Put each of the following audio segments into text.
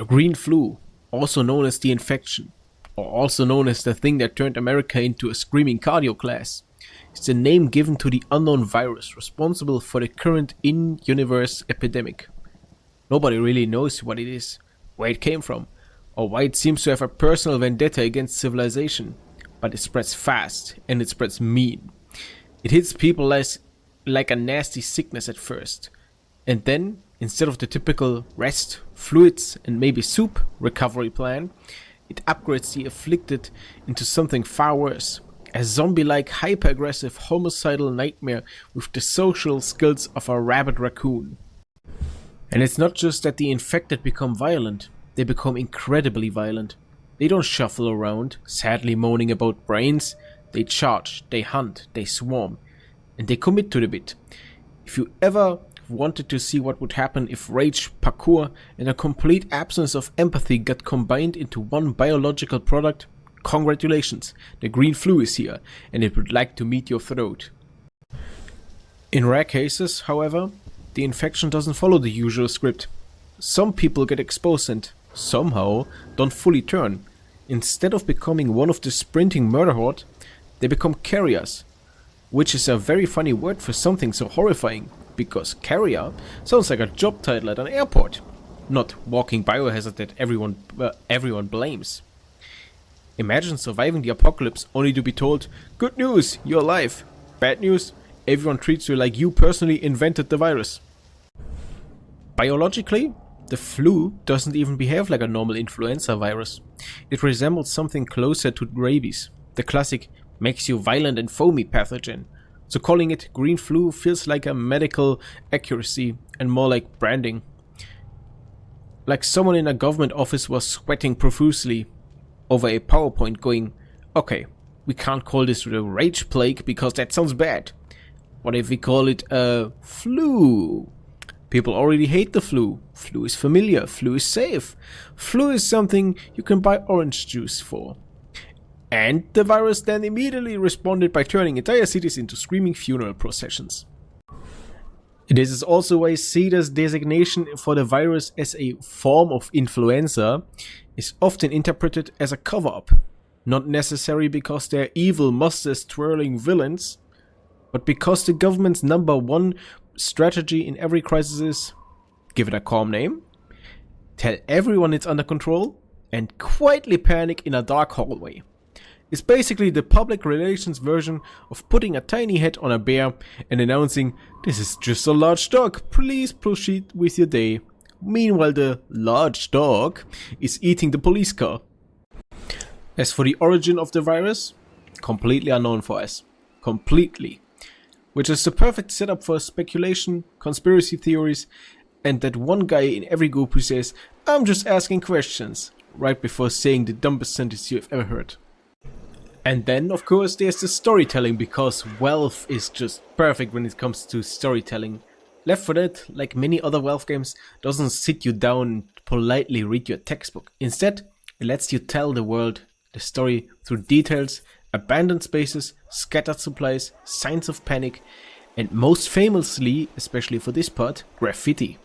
The green flu, also known as the infection, or also known as the thing that turned America into a screaming cardio class, is the name given to the unknown virus responsible for the current in-universe epidemic. Nobody really knows what it is, where it came from, or why it seems to have a personal vendetta against civilization, but it spreads fast and it spreads mean. It hits people like a nasty sickness at first, and then, instead of the typical rest, fluids, and maybe soup recovery plan, it upgrades the afflicted into something far worse. A zombie-like, hyper-aggressive, homicidal nightmare with the social skills of a rabid raccoon. And it's not just that the infected become violent, they become incredibly violent. They don't shuffle around, sadly moaning about brains. They charge, they hunt, they swarm, and they commit to the bit. If you ever wanted to see what would happen if rage, parkour, and a complete absence of empathy got combined into one biological product, congratulations, the green flu is here, and it would like to meet your throat. In rare cases, however, the infection doesn't follow the usual script. Some people get exposed and, somehow, don't fully turn. Instead of becoming one of the sprinting murder horde, they become carriers, which is a very funny word for something so horrifying, because carrier sounds like a job title at an airport, not walking biohazard that everyone blames. Imagine surviving the apocalypse only to be told, good news, you're alive. Bad news, everyone treats you like you personally invented the virus. Biologically, the flu doesn't even behave like a normal influenza virus. It resembles something closer to rabies, the classic makes you violent and foamy pathogen. So calling it green flu feels like a medical accuracy and more like branding. Like someone in a government office was sweating profusely over a PowerPoint going, okay, we can't call this the rage plague because that sounds bad. What if we call it a flu? People already hate the flu. Flu is familiar, flu is safe. Flu is something you can buy orange juice for. And the virus then immediately responded by turning entire cities into screaming funeral processions. This is also why CEDA's designation for the virus as a form of influenza is often interpreted as a cover-up. Not necessarily because they're evil, mustache-twirling villains, but because the government's number one strategy in every crisis is give it a calm name, tell everyone it's under control, and quietly panic in a dark hallway. It's basically the public relations version of putting a tiny head on a bear and announcing, this is just a large dog, please proceed with your day. Meanwhile, the large dog is eating the police car. As for the origin of the virus, completely unknown for us. Completely. Which is the perfect setup for speculation, conspiracy theories, and that one guy in every group who says, I'm just asking questions, right before saying the dumbest sentence you've ever heard. And then, of course, there's the storytelling, because Valve is just perfect when it comes to storytelling. Left 4 Dead, like many other Valve games, doesn't sit you down and politely read your textbook. Instead, it lets you tell the world the story through details, abandoned spaces, scattered supplies, signs of panic, and most famously, especially for this part, graffiti.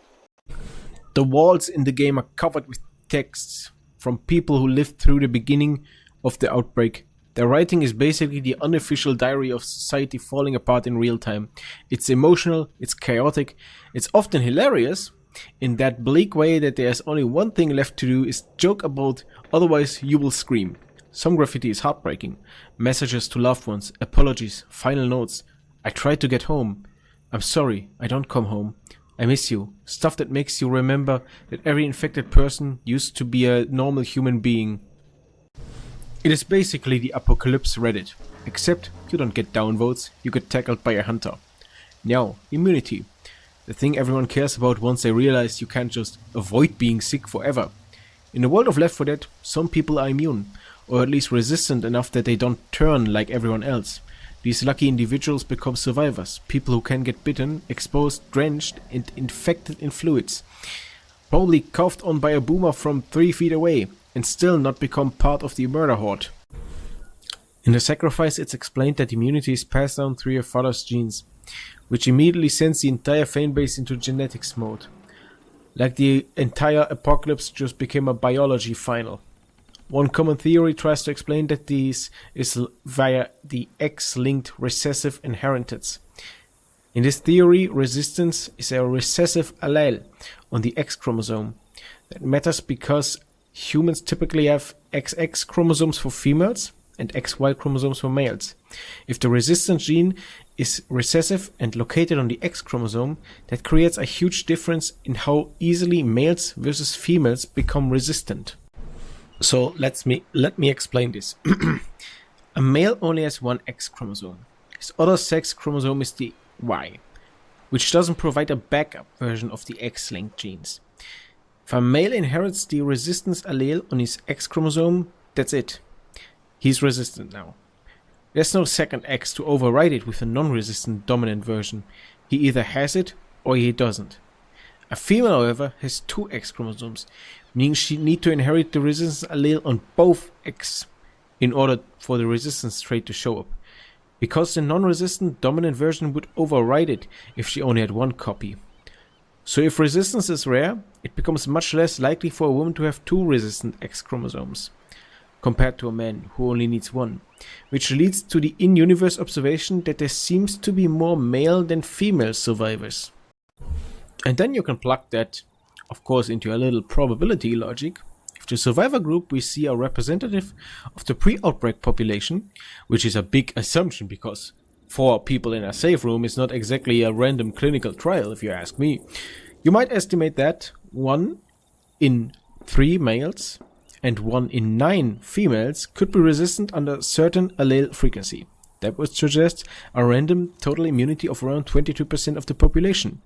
The walls in the game are covered with texts from people who lived through the beginning of the outbreak. Their writing is basically the unofficial diary of society falling apart in real time. It's emotional, it's chaotic, it's often hilarious, in that bleak way that there's only one thing left to do is joke about, otherwise you will scream. Some graffiti is heartbreaking. Messages to loved ones, apologies, final notes. I tried to get home. I'm sorry, I don't come home. I miss you. Stuff that makes you remember that every infected person used to be a normal human being. It is basically the apocalypse Reddit, except you don't get downvotes, you get tackled by a hunter. Now, immunity. The thing everyone cares about once they realize you can't just avoid being sick forever. In the world of Left 4 Dead, some people are immune, or at least resistant enough that they don't turn like everyone else. These lucky individuals become survivors, people who can get bitten, exposed, drenched, and infected in fluids. Probably coughed on by a boomer from 3 feet away, and still not become part of the murder horde. In the sacrifice, it's explained that immunity is passed down through your father's genes, which immediately sends the entire fanbase into genetics mode. like the entire apocalypse just became a biology final. One common theory tries to explain that this is via the X-linked recessive inheritance. In this theory, resistance is a recessive allele on the X chromosome. That matters because humans typically have XX chromosomes for females and XY chromosomes for males. If the resistance gene is recessive and located on the X chromosome, that creates a huge difference in how easily males versus females become resistant. So let me explain this. A male only has one X chromosome. His other sex chromosome is the Y, which doesn't provide a backup version of the X-linked genes. If a male inherits the resistance allele on his X chromosome, that's it. He's resistant now. There's no second X to override it with a non-resistant dominant version. He either has it or he doesn't. A female, however, has two X chromosomes, meaning she needs to inherit the resistance allele on both X in order for the resistance trait to show up, because the non-resistant dominant version would override it if she only had one copy. So if resistance is rare, it becomes much less likely for a woman to have two resistant X chromosomes, compared to a man who only needs one, which leads to the in-universe observation that there seems to be more male than female survivors. And then you can plug that, of course, into a little probability logic. If the survivor group we see a representative of the pre-outbreak population, which is a big assumption because 4 people in a safe room is not exactly a random clinical trial if you ask me, you might estimate that 1 in 3 males and 1 in 9 females could be resistant under certain allele frequency. That would suggest a random total immunity of around 22% of the population.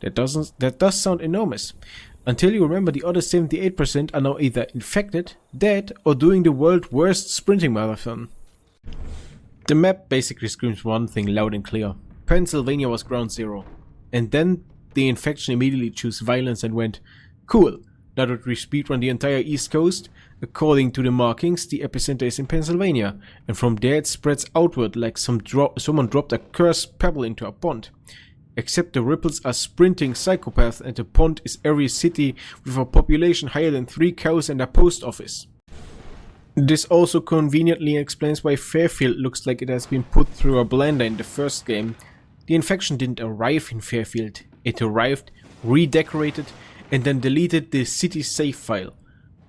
That does sound enormous, until you remember the other 78% are now either infected, dead, or doing the world's worst sprinting marathon. The map basically screams one thing loud and clear. Pennsylvania was ground zero. And then the infection immediately chose violence and went, cool, now that we speedrun the entire East Coast, according to the markings, the epicenter is in Pennsylvania, and from there it spreads outward like someone dropped a cursed pebble into a pond. Except the ripples are sprinting psychopaths and the pond is every city with a population higher than 3 cows and a post office. This also conveniently explains why Fairfield looks like it has been put through a blender in the first game. The infection didn't arrive in Fairfield, it arrived, redecorated, and then deleted the city save file.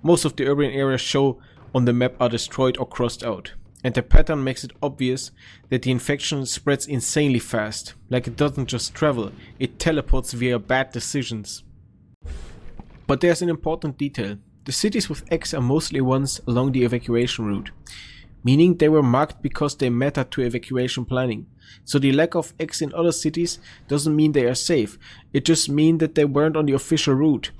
Most of the urban areas shown on the map are destroyed or crossed out. And the pattern makes it obvious that the infection spreads insanely fast. Like it doesn't just travel, it teleports via bad decisions. But there's an important detail. The cities with X are mostly ones along the evacuation route, meaning they were marked because they matter to evacuation planning. So the lack of X in other cities doesn't mean they are safe, it just means that they weren't on the official route,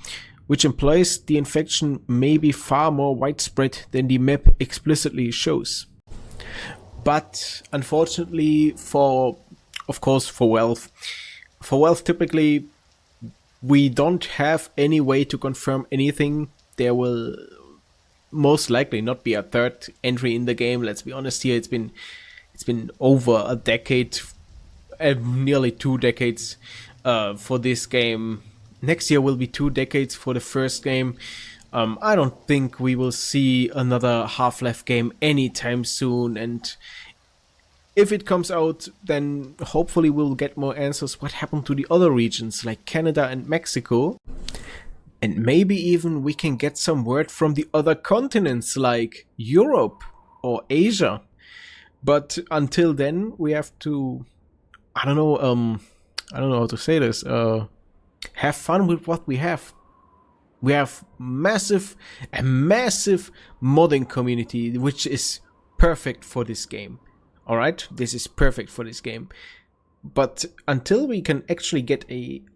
which implies the infection may be far more widespread than the map explicitly shows. But unfortunately for wealth typically we don't have any way to confirm anything. There will most likely not be a third entry in the game. Let's be honest here, it's been over a decade, nearly 2 decades for this game. Next year will be 2 decades for the first game. I don't think we will see another Half-Life game anytime soon, and if it comes out, then hopefully we'll get more answers what happened to the other regions like Canada and Mexico, and maybe even we can get some word from the other continents like Europe or Asia. But until then, we have to, I don't know how to say this, have fun with what we have. We have a massive modding community, which is perfect for this game. Alright, this is perfect for this game. But until we can actually get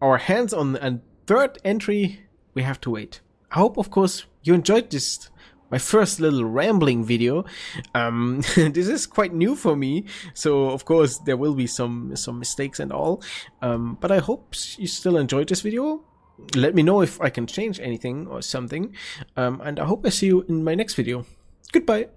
our hands on a third entry, we have to wait. I hope, of course, you enjoyed this, my first little rambling video. This is quite new for me, so of course there will be some mistakes and all. But I hope you still enjoyed this video. Let me know if I can change anything or something. And I hope I see you in my next video. Goodbye.